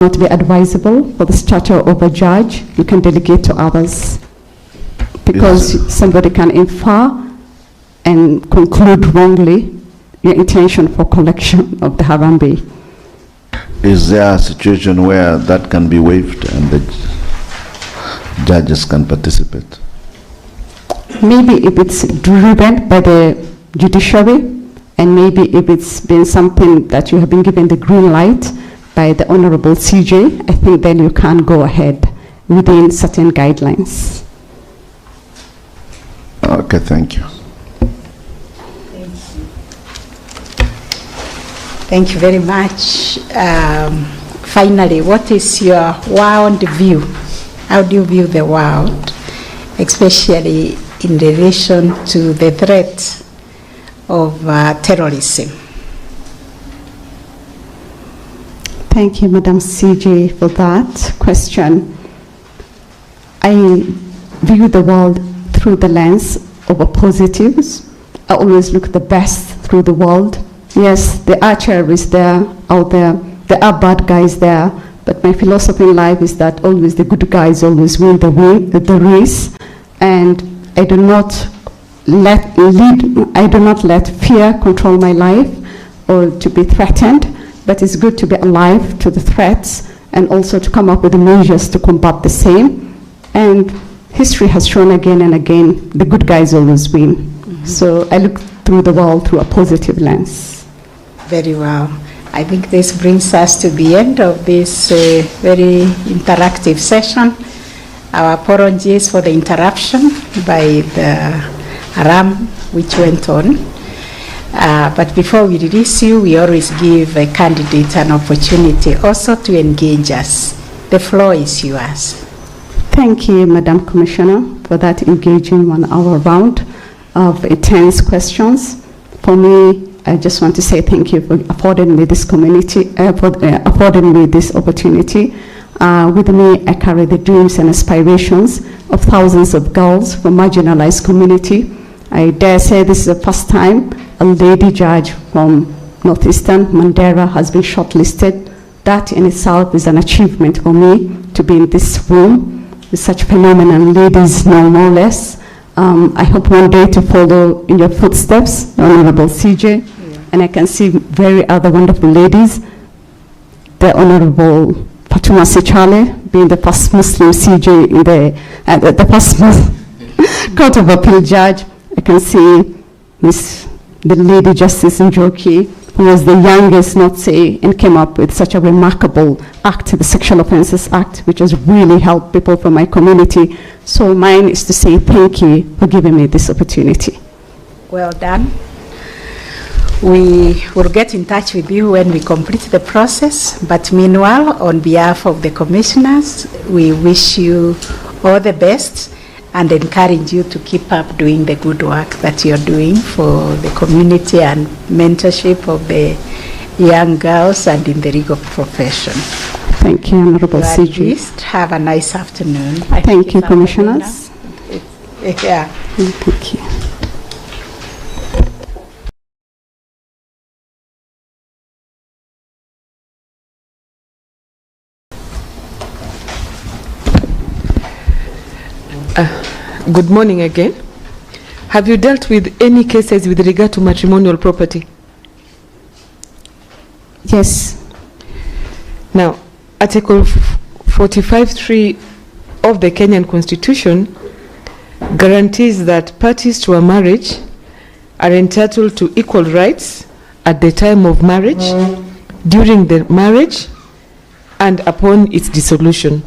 not be advisable for the stature of a judge. You can delegate to others, because Yes. somebody can infer and conclude wrongly your intention for collection of the Harambe. Is there a situation where that can be waived and the judges can participate? Maybe if it's driven by the judiciary, and maybe if it's been something that you have been given the green light by the Honorable CJ, I think then you can go ahead within certain guidelines. Okay, thank you. Thank you very much. Finally, what is your world view? How do you view the world, especially in relation to the threat of terrorism? Thank you, Madam CJ, for that question. I view the world through the lens of positives. I always look the best through the world. Yes, there are terrorists there, out there. There are bad guys there. But my philosophy in life is that always the good guys always win the race. And I do not let fear control my life or to be threatened. But it's good to be alive to the threats and also to come up with the measures to combat the same. And history has shown again and again, the good guys always win. Mm-hmm. So I look through the world through a positive lens. Very well. I think this brings us to the end of this very interactive session. Our apologies for the interruption by the alarm which went on. But before we release you, we always give a candidate an opportunity also to engage us. The floor is yours. Thank you, Madam Commissioner, for that engaging 1 hour round of intense questions. For me, I just want to say thank you for affording me this affording me this opportunity. With me, I carry the dreams and aspirations of thousands of girls from marginalized community. I dare say this is the first time a lady judge from Northeastern Mandera has been shortlisted. That in itself is an achievement for me to be in this room with such phenomenal ladies, no more less. I hope one day to follow in your footsteps, Honorable CJ, and I can see very other wonderful ladies. The Honorable Fatuma Sichale being the first Muslim CJ in the first Court of Appeal judge. I can see the Lady Justice Njoki, who was the youngest, and came up with such a remarkable act, the Sexual Offences Act, which has really helped people from my community. So mine is to say thank you for giving me this opportunity. Well done. We will get in touch with you when we complete the process. But meanwhile, on behalf of the commissioners, we wish you all the best and encourage you to keep up doing the good work that you're doing for the community and mentorship of the young girls and in the legal profession. Thank you, Honorable CJ. Have a nice afternoon. Thank you, Commissioners. Yeah. Thank you. Good morning again. Have you dealt with any cases with regard to matrimonial property? Yes. Now, Article 45(3) of the Kenyan Constitution guarantees that parties to a marriage are entitled to equal rights at the time of marriage, during the marriage, and upon its dissolution.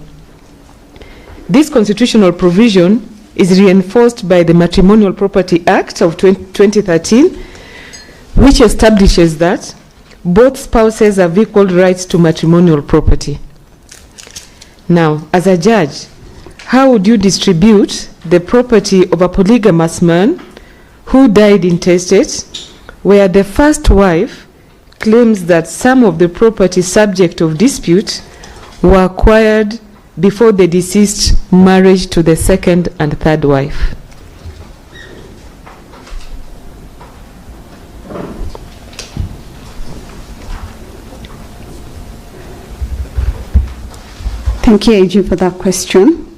This constitutional provision is reinforced by the Matrimonial Property Act of 2013, which establishes that both spouses have equal rights to matrimonial property. Now, as a judge, how would you distribute the property of a polygamous man who died intestate, where the first wife claims that some of the property subject of dispute were acquired before the deceased marriage to the second and third wife? Thank you, AG, for that question.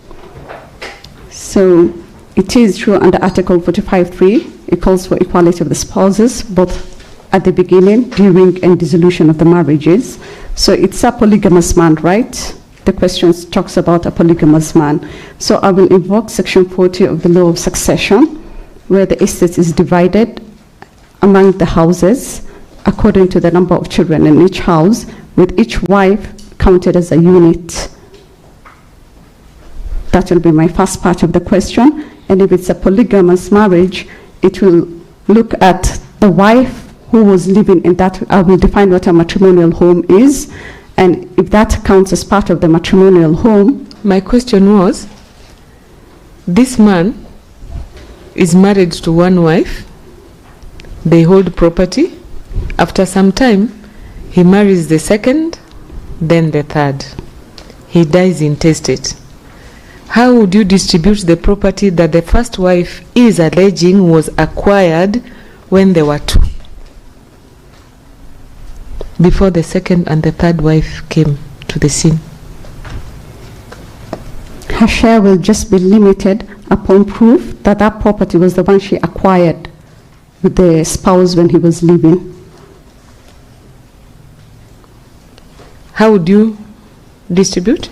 So it is true under Article 45(3), it calls for equality of the spouses, both at the beginning, during, and dissolution of the marriages. So it's a polygamous man, right? The question talks about a polygamous man. So I will invoke Section 40 of the Law of Succession, where the estate is divided among the houses according to the number of children in each house, with each wife counted as a unit. That will be my first part of the question. And if it's a polygamous marriage, it will look at the wife who was living in that. I will define what a matrimonial home is, and if that counts as part of the matrimonial home. My question was, this man is married to one wife, they hold property. After some time, he marries the second, then the third. He dies intestate. How would you distribute the property that the first wife is alleging was acquired when there were two, before the second and the third wife came to the scene? Her share will just be limited upon proof that that property was the one she acquired with the spouse when he was living. How would you distribute?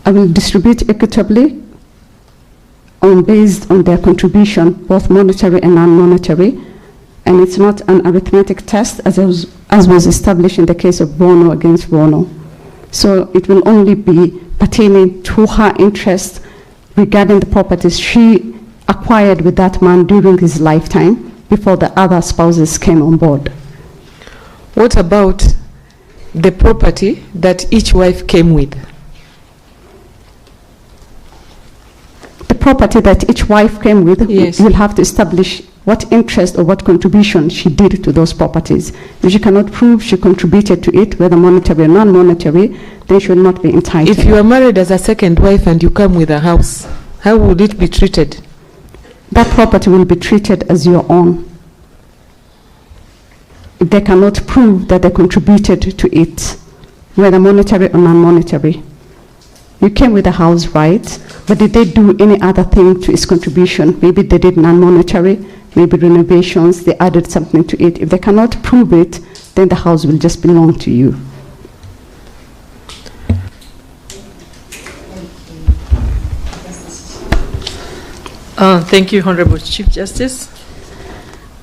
I will distribute equitably based on their contribution, both monetary and non-monetary, and it's not an arithmetic test as was established in the case of Bono against Bono. So it will only be pertaining to her interest regarding the properties she acquired with that man during his lifetime before the other spouses came on board. What about the property that each wife came with? The property that each wife came with, yes, you'll have to establish what interest or what contribution she did to those properties. If she cannot prove she contributed to it, whether monetary or non-monetary, then she will not be entitled. If you are married as a second wife and you come with a house, how would it be treated? That property will be treated as your own. If they cannot prove that they contributed to it, whether monetary or non-monetary. You came with a house, right? But did they do any other thing to its contribution? Maybe they did non-monetary, maybe renovations, they added something to it. If they cannot prove it, then the house will just belong to you. Thank you, Honorable Chief Justice.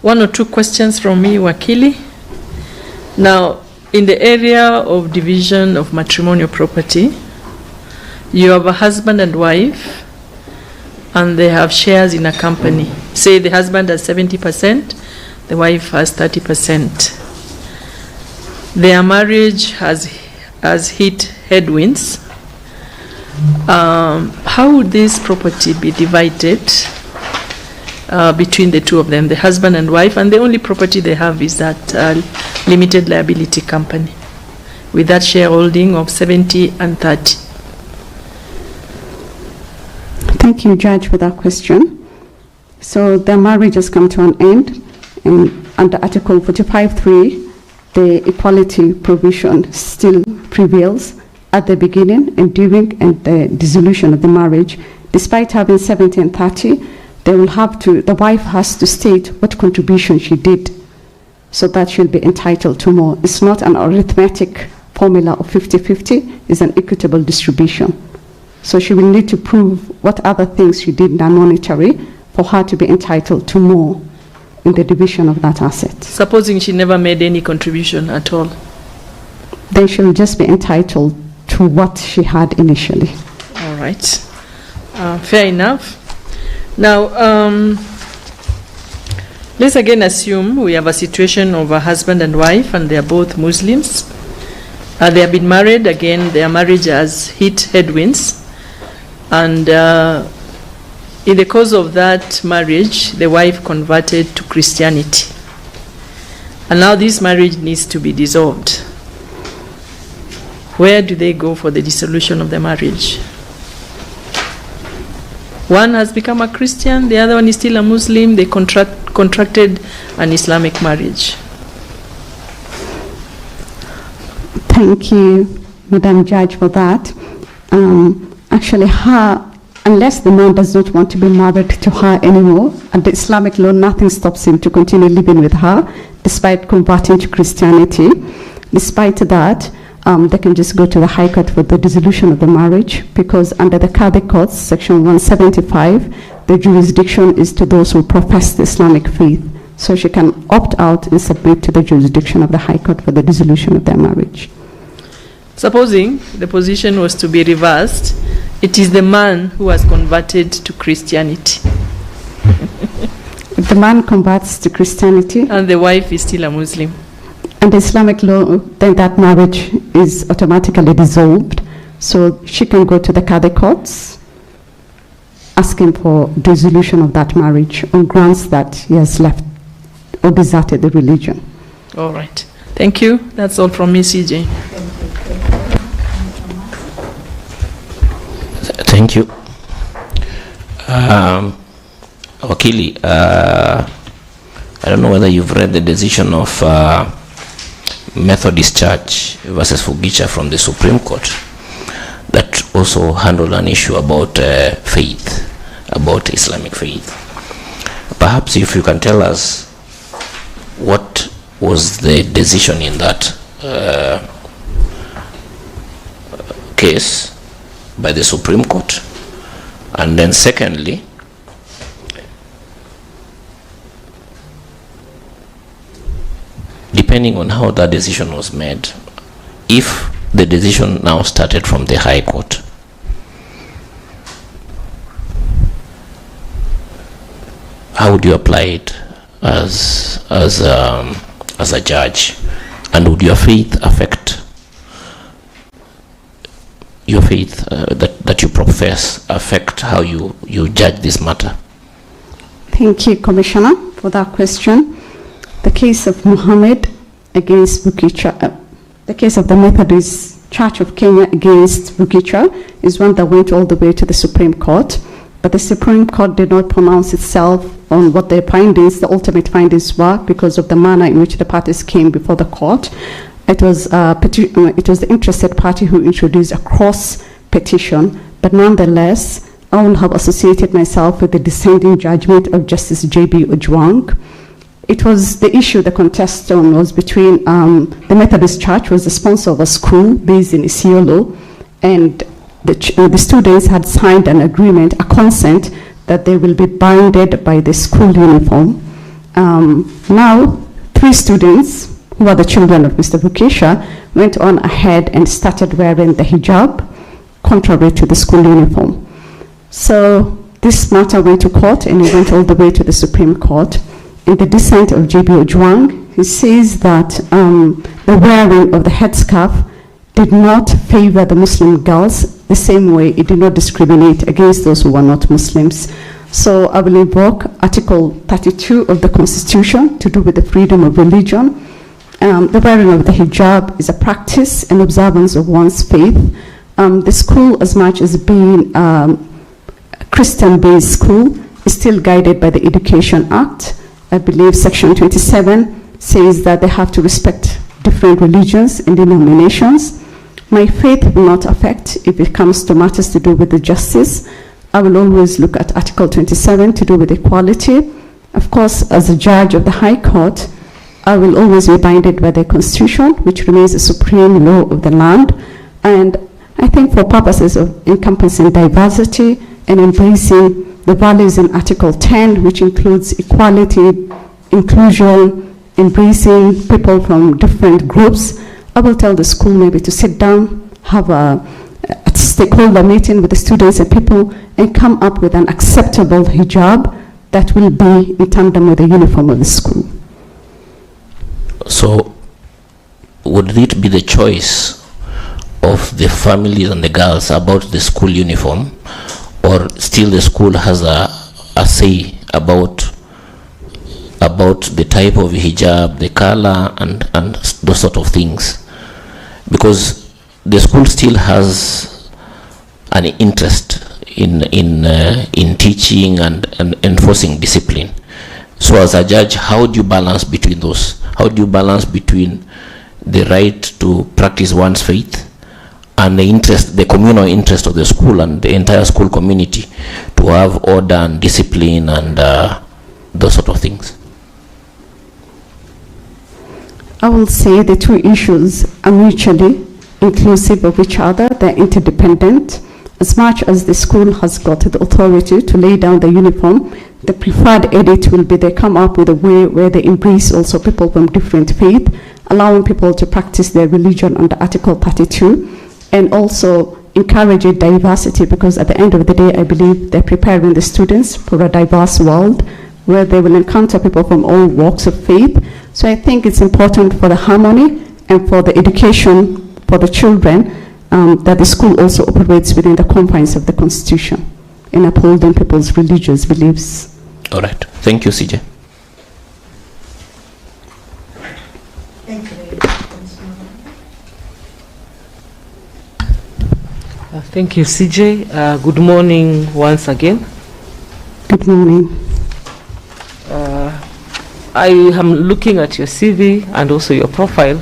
One or two questions from me, Wakili. Now, in the area of division of matrimonial property, you have a husband and wife, and they have shares in a company. Say the husband has 70%, the wife has 30%. Their marriage has hit headwinds. How would this property be divided between the two of them, the husband and wife, and the only property they have is that limited liability company with that shareholding of 70 and 30? Thank you, Judge, for that question. So their marriage has come to an end, and under Article 45(3), the equality provision still prevails at the beginning and during and the dissolution of the marriage. Despite having 70 and 30, the wife has to state what contribution she did so that she'll be entitled to more. It's not an arithmetic formula of 50-50, it's an equitable distribution. So she will need to prove what other things she did non-monetary for her to be entitled to more in the division of that asset. Supposing she never made any contribution at all? Then she will just be entitled to what she had initially. All right. Fair enough. Now, let's again assume we have a situation of a husband and wife, and they are both Muslims. They have been married. Again, their marriage has hit headwinds. And in the course of that marriage, the wife converted to Christianity. And now this marriage needs to be dissolved. Where do they go for the dissolution of the marriage? One has become a Christian, the other one is still a Muslim. They contracted an Islamic marriage. Thank you. Madam Judge, for that. Actually, unless the man does not want to be married to her anymore, under Islamic law, nothing stops him to continue living with her, despite converting to Christianity. Despite that, they can just go to the High Court for the dissolution of the marriage, because under the Qadi Courts, Section 175, the jurisdiction is to those who profess the Islamic faith. So she can opt out and submit to the jurisdiction of the High Court for the dissolution of their marriage. Supposing the position was to be reversed, it is the man who has converted to Christianity. If the man converts to Christianity and the wife is still a Muslim. Under Islamic law, then that marriage is automatically dissolved. So she can go to the Qadi courts asking for dissolution of that marriage on grounds that he has left or deserted the religion. All right. Thank you. That's all from me, CJ. Thank you. Wakili, I don't know whether you've read the decision of Methodist Church versus Fugicha from the Supreme Court that also handled an issue about faith, about Islamic faith. Perhaps if you can tell us what was the decision in that case by the Supreme Court, and then secondly, depending on how that decision was made, if the decision now started from the High Court, how would you apply it as a judge, and would your faith affect your faith that you profess affect how you judge this matter? Thank you, Commissioner, for that question. The case of Muhammad against Fugicha, the case of the Methodist Church of Kenya against Fugicha is one that went all the way to the Supreme Court, but the Supreme Court did not pronounce itself on what their findings, the ultimate findings were, because of the manner in which the parties came before the court. It was the interested party who introduced a cross petition, but nonetheless, I will have associated myself with the dissenting judgment of Justice J.B. Ojwang. It was the issue, the contest on was between the Methodist Church was the sponsor of a school based in Isiolo, and the students had signed an agreement, a consent, that they will be bounded by the school uniform. Now, 3 students, who are the children of Mr. Fugicha, went on ahead and started wearing the hijab, contrary to the school uniform. So this matter went to court, and it went all the way to the Supreme Court. In the dissent of J.B. Ojwang, he says that the wearing of the headscarf did not favor the Muslim girls the same way it did not discriminate against those who were not Muslims. So I will invoke Article 32 of the Constitution to do with the freedom of religion. The wearing of the hijab is a practice and observance of one's faith. The school, as much as being a Christian-based school, is still guided by the Education Act. I believe Section 27 says that they have to respect different religions and denominations. My faith will not affect if it comes to matters to do with the justice. I will always look at Article 27 to do with equality. Of course, as a judge of the High Court, I will always be binded by the Constitution, which remains the supreme law of the land. And I think for purposes of encompassing diversity and embracing the values in Article 10, which includes equality, inclusion, embracing people from different groups, I will tell the school maybe to sit down, have a stakeholder meeting with the students and people, and come up with an acceptable hijab that will be in tandem with the uniform of the school. So would it be the choice of the families and the girls about the school uniform, or still the school has a say about the type of hijab, the color, and those sort of things? Because the school still has an interest in teaching and enforcing discipline. So as a judge, how do you balance between those? How do you balance between the right to practice one's faith and the communal interest of the school and the entire school community to have order and discipline and those sort of things? I will say the two issues are mutually inclusive of each other. They're interdependent. As much as the school has got the authority to lay down the uniform, the preferred edit will be they come up with a way where they embrace also people from different faith, allowing people to practice their religion under Article 32, and also encouraging diversity, because at the end of the day, I believe they're preparing the students for a diverse world where they will encounter people from all walks of faith. So I think it's important for the harmony and for the education for the children that the school also operates within the confines of the Constitution in upholding people's religious beliefs. All right. Thank you, CJ. Thank you, CJ. Good morning once again. Good morning. I am looking at your CV and also your profile.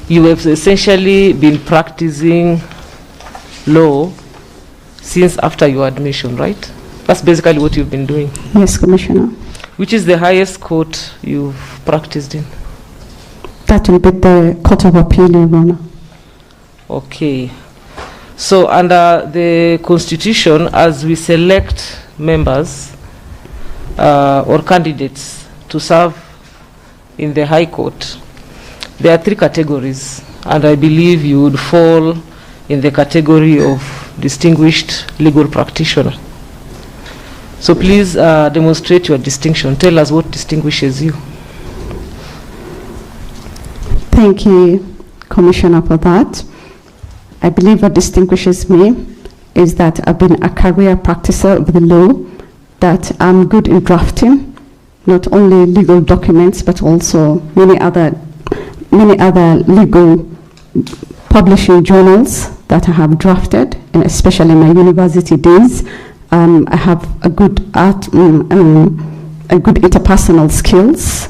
You have essentially been practicing law since after your admission, right? That's basically what you've been doing. Yes, Commissioner. Which is the highest court you've practiced in? That will be the Court of Appeal, Your Honor. Okay. So under the Constitution, as we select members or candidates to serve in the High Court, there are three categories, and I believe you would fall in the category of distinguished legal practitioner. So please demonstrate your distinction. Tell us what distinguishes you. Thank you, Commissioner, for that. I believe what distinguishes me is that I've been a career practitioner of the law, that I'm good in drafting, not only legal documents, but also many other legal publishing journals that I have drafted, and especially in my university days. I have a good interpersonal skills,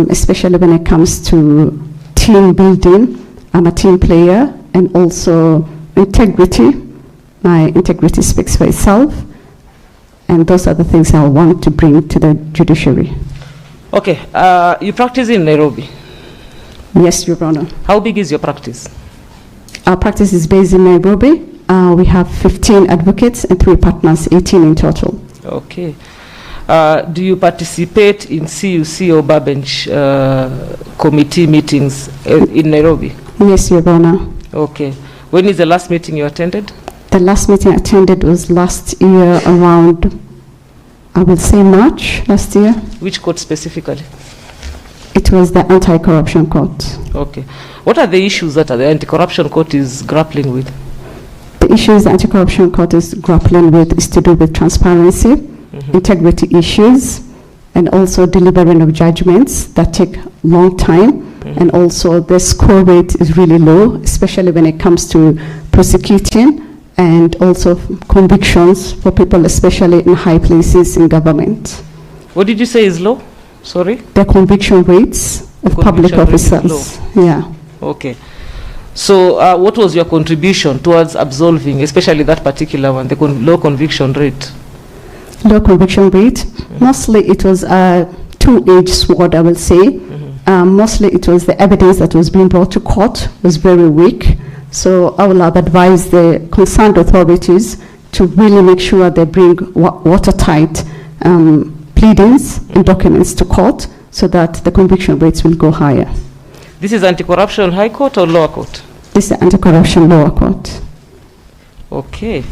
especially when it comes to team building. I'm a team player, and also integrity. My integrity speaks for itself, and those are the things I want to bring to the judiciary. Okay, you practice in Nairobi? Yes, Your Honor. How big is your practice? Our practice is based in Nairobi. We have 15 advocates and 3 partners, 18 in total. Okay. Do you participate in CUC or bar bench committee meetings in Nairobi? Yes, Your Honor. Okay. When is the last meeting you attended? The last meeting I attended was last year around, I would say March last year. Which court specifically? It was the Anti-Corruption Court. Okay. What are the issues that the Anti-Corruption Court is grappling with? The issues the Anti-Corruption Court is grappling with is to do with transparency, integrity issues, and also delivering of judgments that take long time. And also the score rate is really low, especially when it comes to prosecuting and also convictions for people, especially in high places in government. What did you say is low? Sorry? The conviction rates of public officers. Yeah. Okay. So what was your contribution towards absolving, especially that particular one, the low conviction rate? Low conviction rate? Mostly it was a two-edged sword, I will say. Mostly it was the evidence that was being brought to court was very weak. So I will have advised the concerned authorities to really make sure they bring watertight pleadings and documents to court so that the conviction rates will go higher. This is Anti-Corruption High Court or Lower Court? This is Anti-Corruption Lower Court. Okay.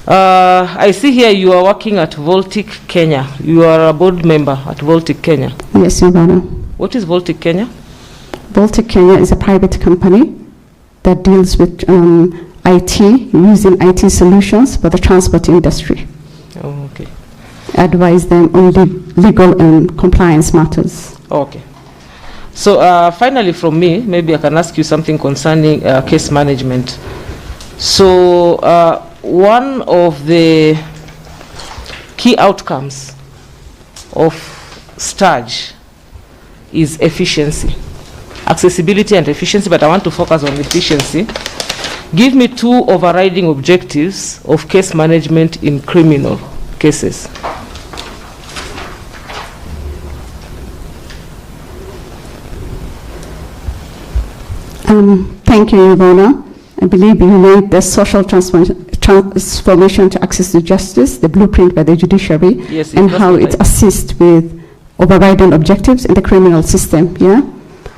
I see here you are working at Voltic Kenya. You are a board member at Voltic Kenya. Yes, Your Honor. What is Voltic Kenya? Voltic Kenya is a private company that deals with IT, using IT solutions for the transport industry. Oh, okay. Advise them on legal and compliance matters. Okay. So finally from me, maybe I can ask you something concerning case management. So one of the key outcomes of STARG is efficiency. accessibility and efficiency, but I want to focus on efficiency. Give me 2 overriding objectives of case management in criminal cases. Thank you, Ivona. I believe you made the social transformation to access to justice, the blueprint by the judiciary, Yes, and how it assists with overriding objectives in the criminal system, yeah?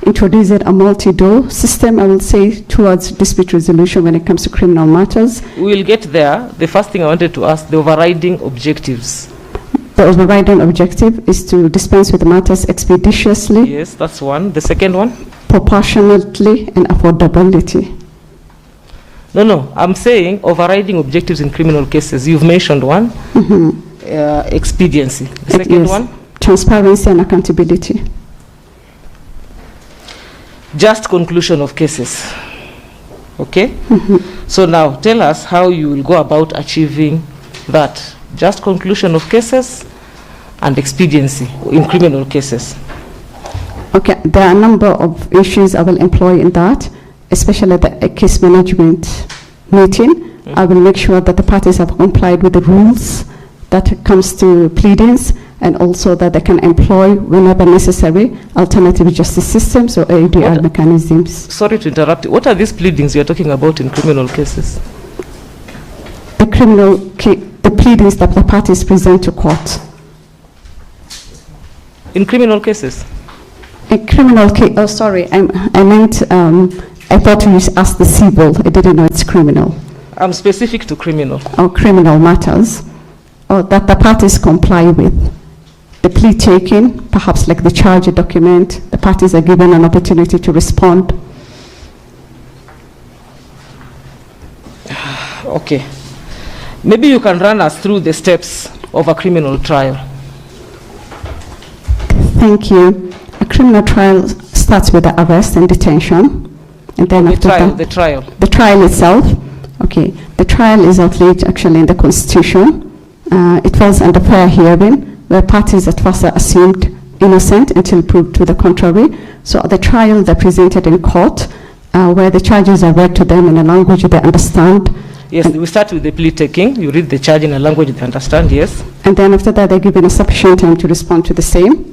Introducing a multi-door system, I will say, towards dispute resolution when it comes to criminal matters. We will get there. The first thing I wanted to ask, the overriding objectives. The overriding objective is to dispense with matters expeditiously, Yes, that's one. The second one? proportionately, and affordability. No, I'm saying overriding objectives in criminal cases. You've mentioned one, expediency. The second Yes. one? Transparency and accountability. Just conclusion of cases. Okay? So now tell us how you will go about achieving that. Just conclusion of cases and expediency in criminal cases. Okay, there are a number of issues I will employ in that, especially the case management meeting. I will make sure that the parties have complied with the rules that comes to pleadings, and also that they can employ, whenever necessary, alternative justice systems or ADR mechanisms. Sorry to interrupt you. What are these pleadings you're talking about in criminal cases? The the pleadings that the parties present to court. In criminal cases? A criminal case, oh sorry, I meant, I thought you asked the civil, I didn't know it's criminal. I'm specific to criminal. Or criminal matters, or that the parties comply with. The plea taking, perhaps like the charge document, the parties are given an opportunity to respond. Okay. Maybe you can run us through the steps of a criminal trial. Thank you. A criminal trial starts with the arrest and detention, and then after that, The trial. the trial itself. Okay, the trial is outlined actually in the Constitution. It falls under fair hearing, where parties at first are assumed innocent until proved to the contrary. So at the trial, they're presented in court, where the charges are read to them in a language they understand. Yes, we start with the plea taking. You read the charge in a language they understand, yes. And then after that, they're given a sufficient time to respond to the same.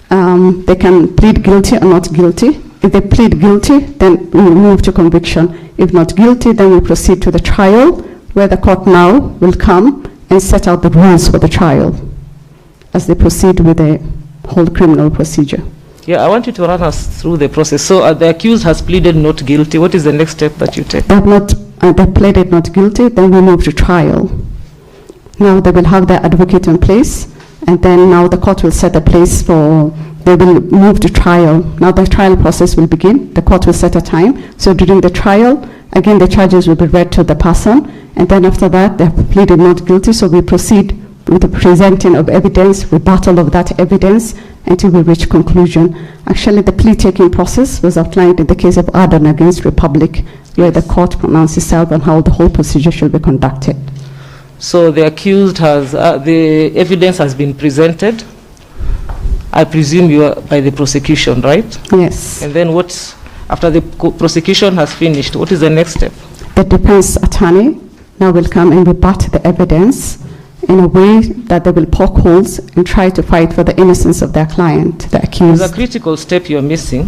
They can plead guilty or not guilty. If they plead guilty, then we move to conviction. If not guilty, then we proceed to the trial, where the court now will come and set out the rules for the trial as they proceed with the whole criminal procedure. Yeah, I want you to run us through the process. So the accused has pleaded not guilty. What is the next step that you take? They pleaded not guilty, then we move to trial. Now they will have their advocate in place, and then now the court will set a place for, they will move to trial. Now the trial process will begin. The court will set a time. So during the trial, again, the charges will be read to the person, and then after that, they have pleaded not guilty, so we proceed with the presenting of evidence, rebuttal of that evidence, until we reach conclusion. Actually, the plea taking process was outlined in the case of Adon against Republic, where the court pronounced itself on how the whole procedure should be conducted. So the accused has, the evidence has been presented. I presume you are by the prosecution, right? Yes. And then what, after the prosecution has finished, what is the next step? The defense attorney now will come and rebut the evidence in a way that they will poke holes and try to fight for the innocence of their client, the accused. There's a critical step you're missing.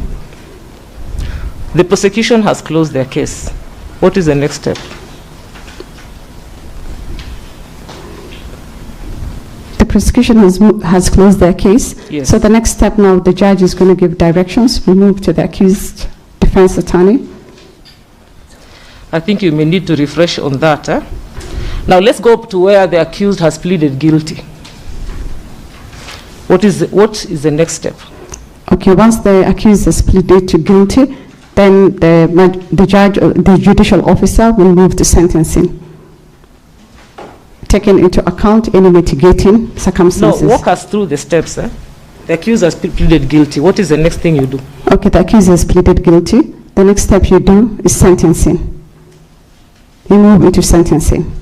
The prosecution has closed their case. What is the next step? The prosecution has closed their case. Yes. So the next step now, the judge is going to give directions. We move to the accused defense attorney. I think you may need to refresh on that. Now let's go to where the accused has pleaded guilty. What is the next step? Okay, once the accused is pleaded to guilty, then the judge, the judicial officer will move to sentencing, taking into account any mitigating circumstances. No, walk us through the steps. The accused has pleaded guilty. What is the next thing you do? Okay, the accused has pleaded guilty. The next step you do is sentencing. You move into sentencing.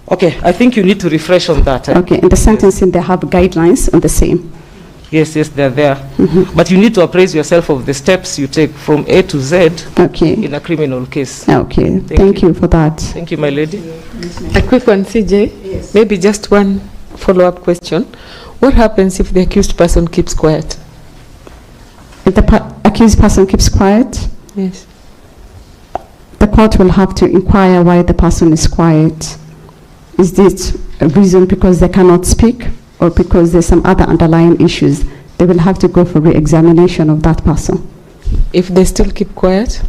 Okay, I think you need to refresh on that. Okay, in the sentencing, they have guidelines on the same. Yes, they're there. But you need to appraise yourself of the steps you take from A to Z in a criminal case. Okay, thank you for that. Thank you, my lady. A quick one, CJ. Yes. Maybe just one follow-up question. What happens if the accused person keeps quiet? If the accused person keeps quiet? Yes. The court will have to inquire why the person is quiet. Is this a reason because they cannot speak or because there's some other underlying issues? They will have to go for re-examination of that person. If they still keep quiet?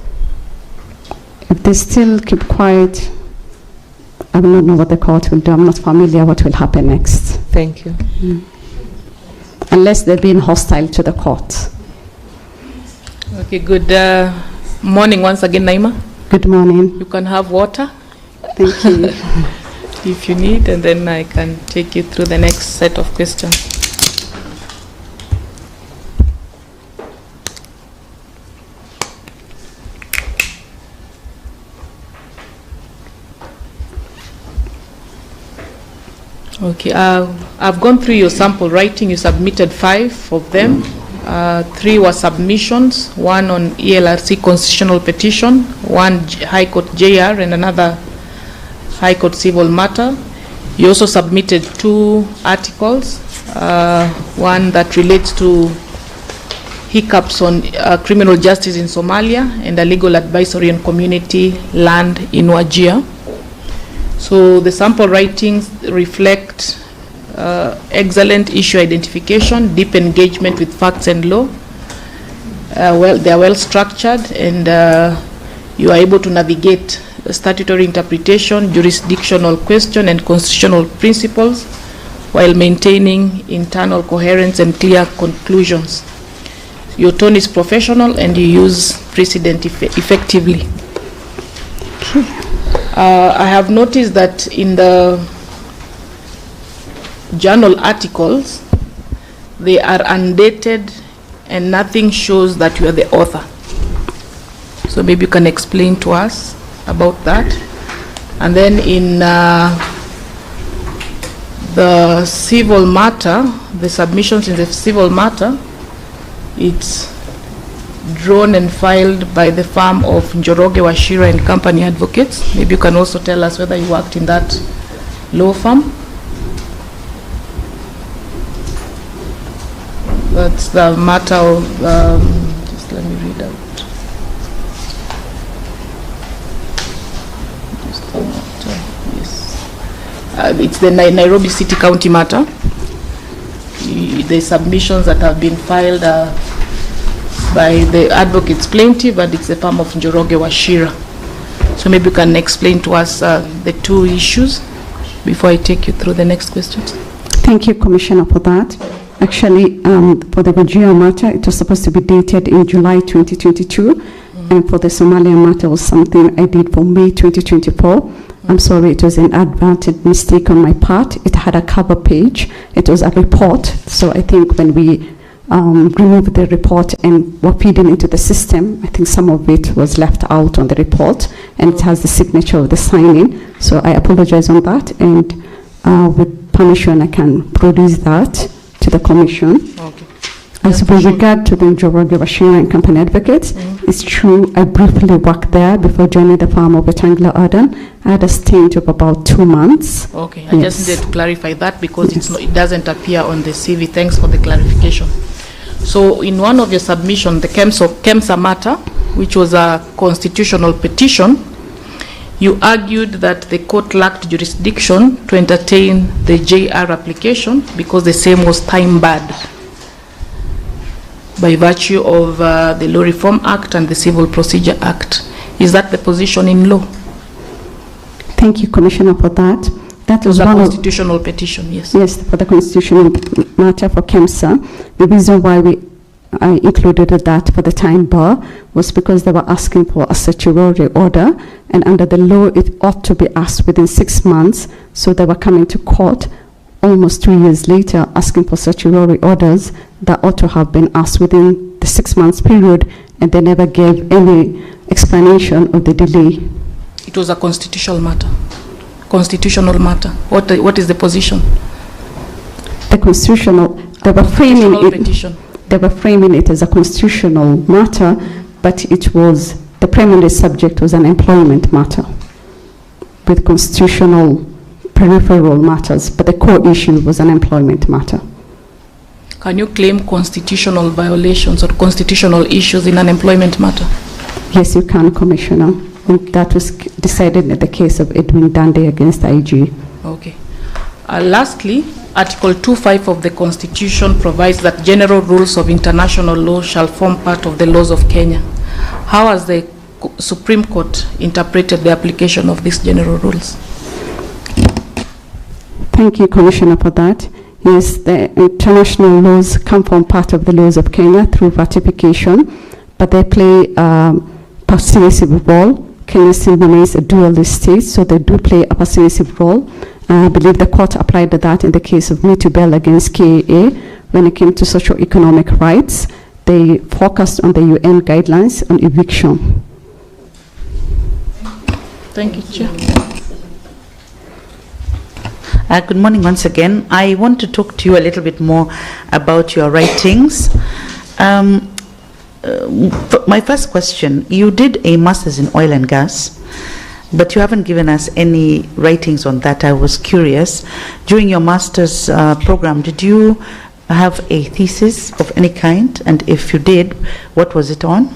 If they still keep quiet, I will not know what the court will do. I'm not familiar what will happen next. Thank you. Unless they're being hostile to the court. Okay, good morning once again, Naima. Good morning. You can have water. Thank you. If you need, and then I can take you through the next set of questions. Okay, I've gone through your sample writing. You submitted 5 of them. 3 were submissions, 1 on ELRC constitutional petition, 1 High Court JR, and another High Court civil matter. You also submitted 2 articles, one that relates to hiccups on criminal justice in Somalia and a legal advisory on community land in Wajir. So the sample writings reflect excellent issue identification, deep engagement with facts and law. They are well structured, and you are able to navigate statutory interpretation, jurisdictional question, and constitutional principles while maintaining internal coherence and clear conclusions. Your tone is professional and you use precedent effectively. I have noticed that in the journal articles, they are undated and nothing shows that you are the author. So maybe you can explain to us about that. And then in the civil matter, the submissions in the civil matter, it's drawn and filed by the firm of Njoroge Washira and Company Advocates. Maybe you can also tell us whether you worked in that law firm. That's the matter of, just let me read out. Just the matter, yes. It's the Nairobi City County matter. The submissions that have been filed by the advocate's plaintiff, but it's the firm of Njoroge Washira. So maybe you can explain to us the 2 issues before I take you through the next questions. Thank you, Commissioner, for that. Actually, for the Wajir matter, it was supposed to be dated in July 2022, and for the Somalia matter was something I did for May 2024. I'm sorry, it was an inadvertent mistake on my part. It had a cover page. It was a report, so I think when we removed the report and were feeding into the system, I think some of it was left out on the report, and it has the signature of the signing. So I apologize on that, and with permission, I can produce that to the Commission. Okay. As with regard to the Njoroge Washira and Company Advocates, it's true I briefly worked there before joining the firm of Rectangular Arden. I had a stint of about 2 months. Okay, I just needed to clarify that because it doesn't appear on the CV. Thanks for the clarification. So in one of your submissions, the KEMSA matter, which was a constitutional petition, you argued that the court lacked jurisdiction to entertain the JR application because the same was time-barred by virtue of the Law Reform Act and the Civil Procedure Act. Is that the position in law? Thank you, Commissioner, for that. That was a one constitutional petition, yes. Yes, for the constitutional matter for KEMSA. The reason why I included that for the time bar was because they were asking for a certiorari order, and under the law it ought to be asked within 6 months. So they were coming to court almost 2 years later asking for certiorari orders that ought to have been asked within the 6 months period, and they never gave any explanation of the delay. It was a constitutional matter. What is the position? The constitutional, They were framing constitutional it. petition. They were framing it as a constitutional matter, but it was the primary subject was an employment matter with constitutional peripheral matters, but the core issue was an employment matter. Can you claim constitutional violations or constitutional issues in an employment matter? Yes, you can, Commissioner. And that was decided in the case of Edwin Dande against IG. Okay. Lastly, Article 2.5 of the Constitution provides that general rules of international law shall form part of the laws of Kenya. How has the Supreme Court interpreted the application of these general rules? Thank you, Commissioner, for that. Yes, the international laws come from part of the laws of Kenya through ratification, but they play a persuasive role. Kenya still remains a dual state, so they do play a persuasive role. I believe the court applied that in the case of Mitubel against KAA. When it came to socio-economic rights, they focused on the UN guidelines on eviction. Thank you, Chair. Good morning once again. I want to talk to you a little bit more about your writings. My first question, you did a master's in oil and gas, but you haven't given us any writings on that. I was curious. During your master's program, did you have a thesis of any kind? And if you did, what was it on?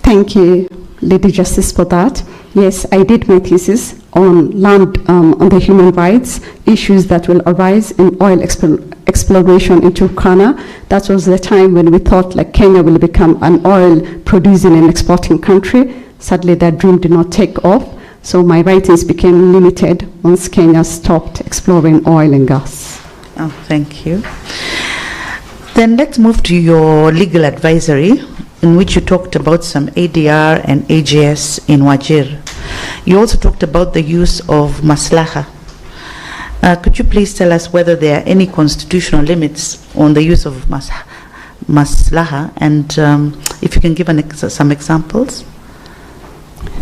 Thank you, Lady Justice, for that. Yes, I did my thesis on land, on the human rights issues that will arise in oil exploration in Turkana. That was the time when we thought like Kenya will become an oil producing and exporting country. Sadly, that dream did not take off. So my writings became limited once Kenya stopped exploring oil and gas. Oh, thank you. Then let's move to your legal advisory, in which you talked about some ADR and AGS in Wajir. You also talked about the use of maslaha. Could you please tell us whether there are any constitutional limits on the use of maslaha, and if you can give some examples?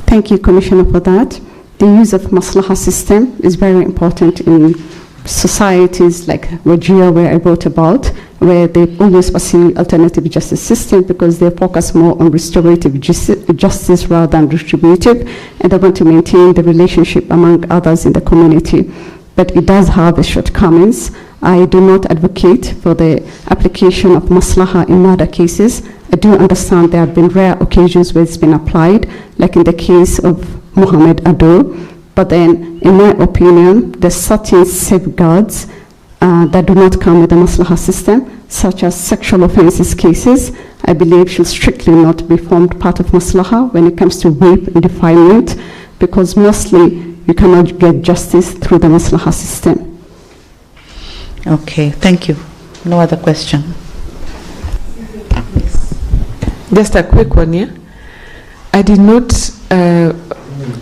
Thank you, Commissioner, for that. The use of maslaha system is very important in societies like Wajir, where I wrote about, where they always pursue alternative justice system because they focus more on restorative justice rather than retributive, and they want to maintain the relationship among others in the community. But it does have its shortcomings. I do not advocate for the application of maslaha in murder cases. I do understand there have been rare occasions where it's been applied, like in the case of Mohammed Ado. But then, in my opinion, there's certain safeguards that do not come with the maslaha system, such as sexual offenses cases. I believe should strictly not be formed part of maslaha when it comes to rape and defilement, because mostly you cannot get justice through the maslaha system. Okay, thank you. No other question. Just a quick one here. I did not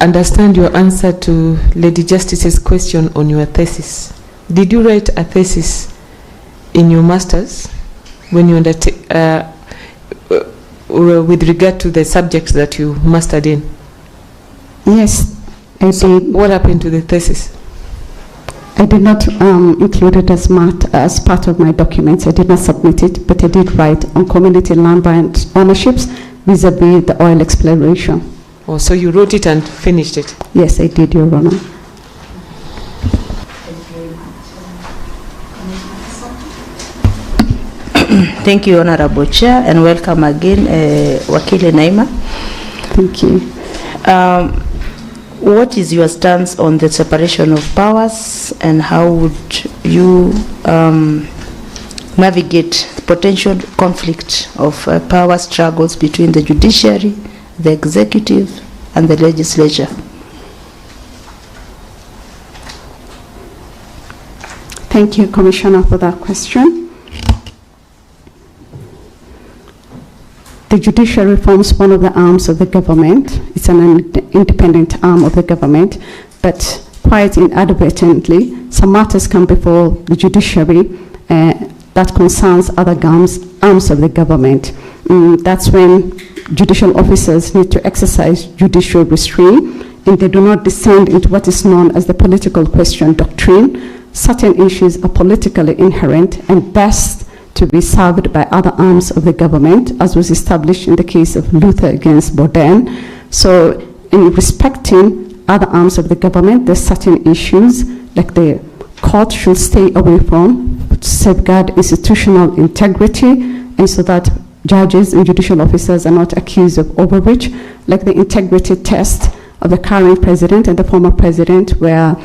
understand your answer to Lady Justice's question on your thesis. Did you write a thesis in your master's when you with regard to the subjects that you mastered in? Yes, I did. What happened to the thesis? I did not include it as part of my documents. I did not submit it, but I did write on community land rights ownerships vis-a-vis the oil exploration. Oh, so you wrote it and finished it? Yes, I did, Your Honor. Thank you, Honorable Chair, and welcome again, Wakili Naima. Thank you. What is your stance on the separation of powers, and how would you navigate potential conflict of power struggles between the judiciary, the executive, and the legislature? Thank you, Commissioner, for that question. The judiciary forms one of the arms of the government. It's an independent arm of the government, but quite inadvertently, some matters come before the judiciary that concerns other arms of the government. That's when judicial officers need to exercise judicial restraint, and they do not descend into what is known as the political question doctrine. certain issues are politically inherent and best to be served by other arms of the government, as was established in the case of Luther against Bourdain. So in respecting other arms of the government, there's certain issues like the court should stay away from, to safeguard institutional integrity, and so that judges and judicial officers are not accused of overreach, like the integrity test of the current president and the former president, where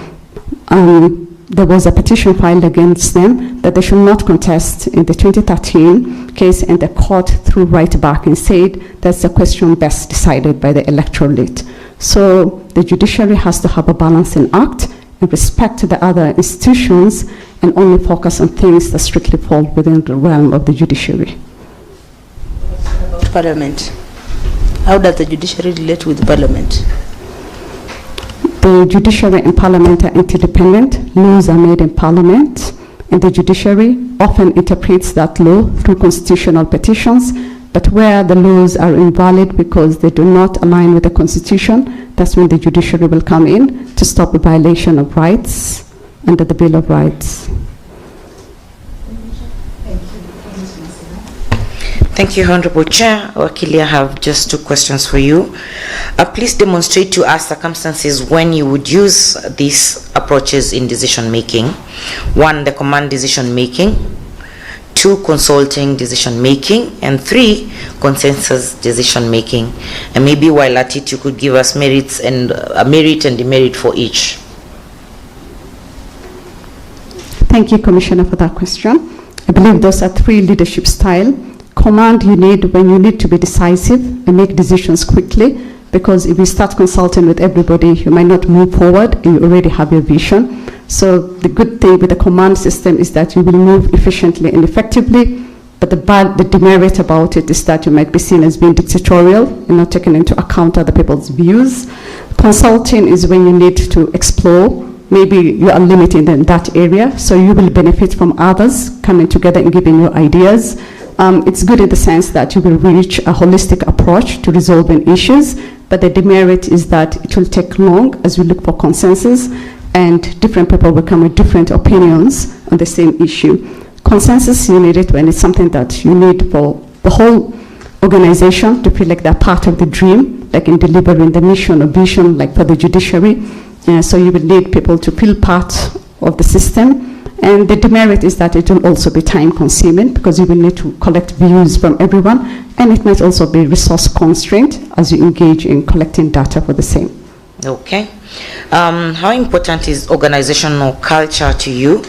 there was a petition filed against them that they should not contest in the 2013 case, and the court threw right back and said that's a question best decided by the electorate. So the judiciary has to have a balancing act and respect the other institutions and only focus on things that strictly fall within the realm of the judiciary. Parliament. How does the judiciary relate with Parliament? The judiciary and Parliament are interdependent. Laws are made in Parliament, and the judiciary often interprets that law through constitutional petitions, but where the laws are invalid because they do not align with the Constitution, that's when the judiciary will come in to stop a violation of rights under the Bill of Rights. Thank you, Honorable Chair. Wakili, I have just 2 questions for you. Please demonstrate to us circumstances when you would use these approaches in decision making. 1, the command decision making. 2, consulting decision making. And 3, consensus decision making. And maybe while at it, you could give us merits and a merit and demerit for each. Thank you, Commissioner, for that question. I believe those are 3 leadership styles. Command you need when you need to be decisive and make decisions quickly, because if you start consulting with everybody, you might not move forward and you already have your vision. So the good thing with the command system is that you will move efficiently and effectively, but the demerit about it is that you might be seen as being dictatorial and not taking into account other people's views. Consulting is when you need to explore. Maybe you are limited in that area, so you will benefit from others coming together and giving you ideas. It's good in the sense that you will reach a holistic approach to resolving issues, but the demerit is that it will take long as we look for consensus, and different people will come with different opinions on the same issue. Consensus, you need it when it's something that you need for the whole organization to feel like they're part of the dream, like in delivering the mission or vision, like for the judiciary. So you will need people to feel part of the system. And the demerit is that it will also be time consuming, because you will need to collect views from everyone, and it might also be resource constraint as you engage in collecting data for the same. Okay. How important is organizational culture to you,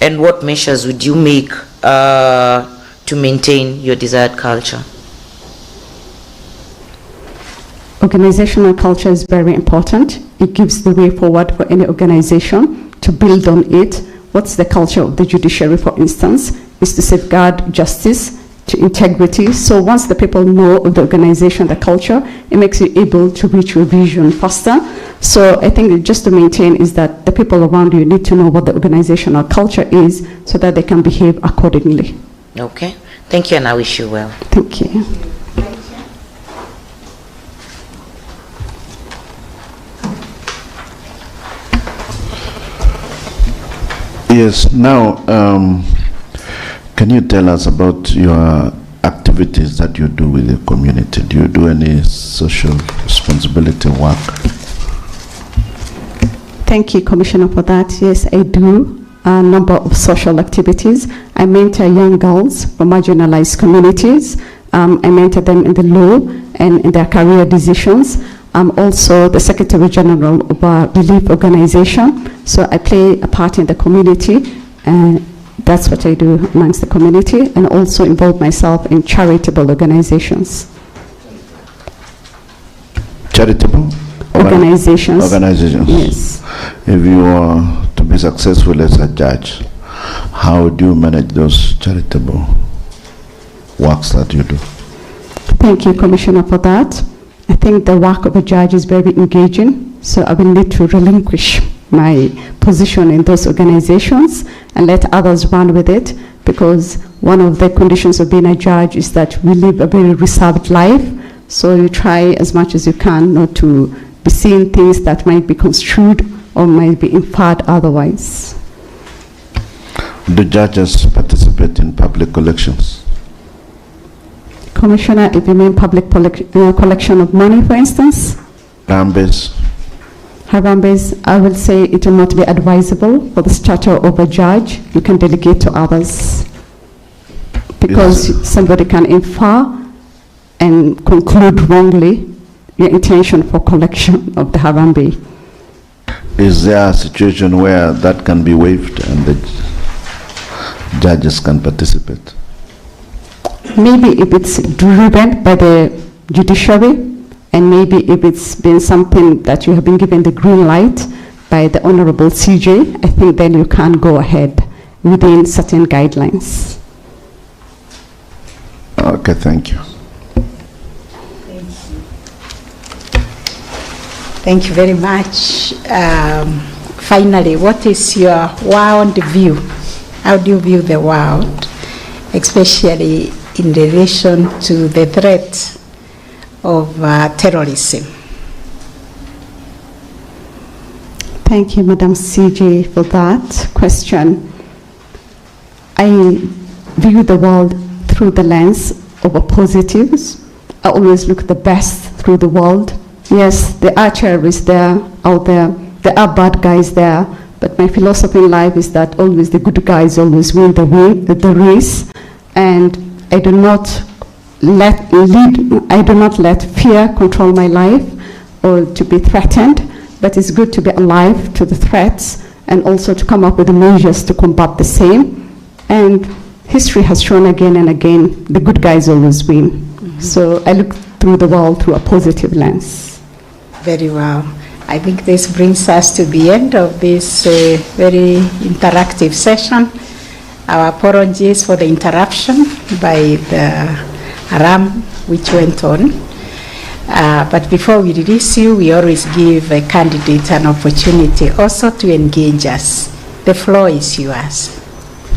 and what measures would you make to maintain your desired culture? Organizational culture is very important. It gives the way forward for any organization to build on it. What's the culture of the judiciary, for instance, is to safeguard justice, to integrity. So once the people know of the organization, the culture, it makes you able to reach your vision faster. So I think just to maintain is that the people around you need to know what the organizational culture is so that they can behave accordingly. Okay. Thank you, and I wish you well. Thank you. Yes, now, can you tell us about your activities that you do with the community? Do you do any social responsibility work? Thank you, Commissioner, for that. Yes, I do a number of social activities. I mentor young girls from marginalized communities. I mentor them in the law and in their career decisions. I'm also the Secretary General of a relief organization, so I play a part in the community, and that's what I do amongst the community, and also involve myself in charitable organizations. Charitable? Organizations. Organizations. Yes. If you are to be successful as a judge, how do you manage those charitable works that you do? Thank you, Commissioner, for that. I think the work of a judge is very engaging, so I will need to relinquish my position in those organizations and let others run with it, because one of the conditions of being a judge is that we live a very reserved life, so you try as much as you can not to be seeing things that might be construed or might be inferred otherwise. Do judges participate in public collections? Commissioner, if you mean public collection of money, for instance? Harambes? Harambes, I will say it will not be advisable for the stature of a judge. You can delegate to others. Because Yes. somebody can infer and conclude wrongly your intention for collection of the Harambe. Is there a situation where that can be waived and the judges can participate? Maybe if it's driven by the judiciary, and maybe if it's been something that you have been given the green light by the Honorable CJ, I think then you can go ahead within certain guidelines. Okay, thank you. Thank you very much. Finally, what is your world view? How do you view the world, especially in relation to the threat of terrorism? Thank you, Madam CJ, for that question. I view the world through the lens of positives. I always look the best through the world. Yes, there are terrorists there, out there. There are bad guys there. But my philosophy in life is that always the good guys always win the race. And I do not let fear control my life or to be threatened. But it's good to be alive to the threats and also to come up with the measures to combat the same. And history has shown again and again the good guys always win. Mm-hmm. So I look through the world through a positive lens. Very well. I think this brings us to the end of this very interactive session. Our apologies for the interruption by the alarm which went on. But before we release you, we always give a candidate an opportunity also to engage us. The floor is yours.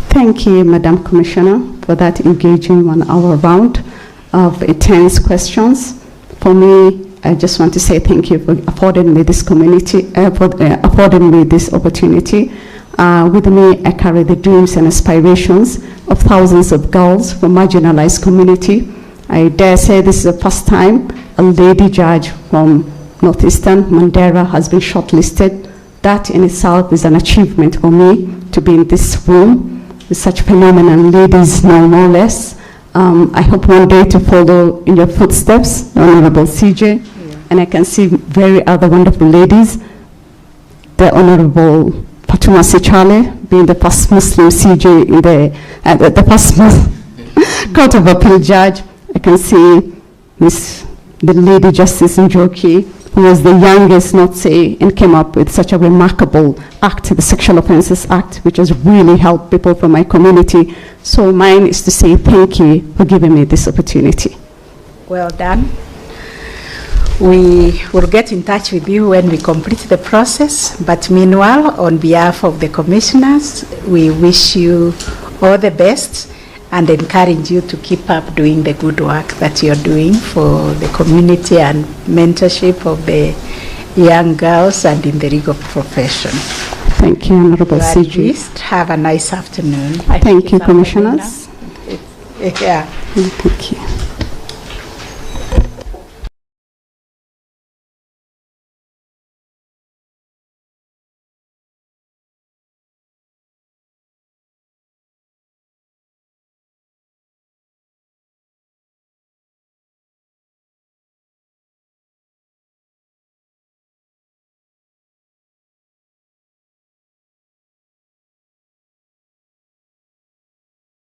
Thank you, Madam Commissioner, for that engaging 1 hour round of intense questions. For me, I just want to say thank you for affording me this affording me this opportunity. With me, I carry the dreams and aspirations of thousands of girls from marginalized community. I dare say this is the first time a lady judge from Northeastern Mandera has been shortlisted. That in itself is an achievement for me to be in this room with such phenomenal ladies, no more or less. I hope one day to follow in your footsteps, Honorable CJ, and I can see very other wonderful ladies. The Honorable Fatuma Sichale being the first Muslim CJ in the first Court of Appeal judge. I can see the Lady Justice Njoki, who was the youngest, not say, and came up with such a remarkable act, the Sexual Offences Act, which has really helped people from my community. So mine is to say thank you for giving me this opportunity. Well done. We will get in touch with you when we complete the process. But meanwhile, on behalf of the commissioners, we wish you all the best and encourage you to keep up doing the good work that you're doing for the community and mentorship of the young girls and in the legal profession. Thank you, Honorable CJ. Have a nice afternoon. Thank you, Commissioners. Yeah. Thank you.